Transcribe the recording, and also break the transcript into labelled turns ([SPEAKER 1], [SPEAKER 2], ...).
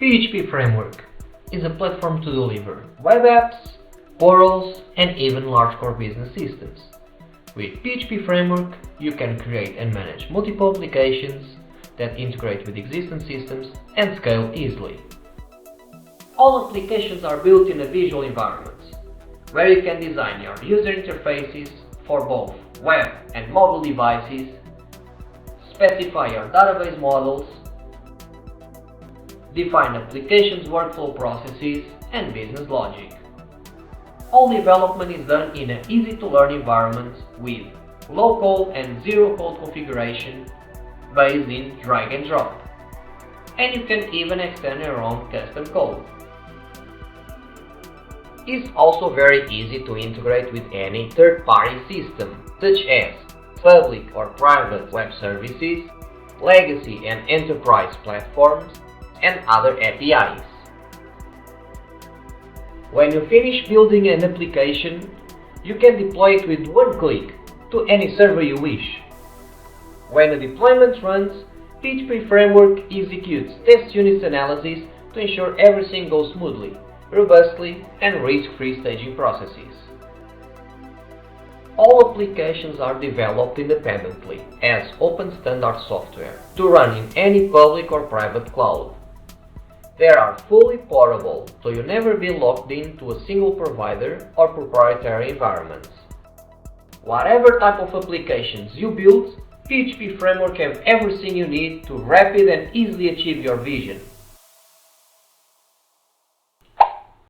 [SPEAKER 1] PHP Framework is a platform to deliver web apps, portals, and even large core business systems. With PHP Framework, you can create and manage multiple applications that integrate with existing systems and scale easily. All applications are built in a visual environment, where you can design your user interfaces for both web and mobile devices, specify your database models, define applications workflow processes and business logic. All development is done in an easy-to-learn environment with low-code and zero-code configuration based in drag and drop. And you can even extend your own custom code. It's also very easy to integrate with any third-party system, such as public or private web services, legacy and enterprise platforms, and other APIs. When you finish building an application, you can deploy it with one click to any server you wish. When the deployment runs, PHP Framework executes test unit analysis to ensure everything goes smoothly, robustly, and risk-free staging processes. All applications are developed independently as open standard software to run in any public or private cloud. They are fully portable, so you'll never be locked into a single provider or proprietary environments. Whatever type of applications you build, PHP Framework has everything you need to rapidly and easily achieve your vision.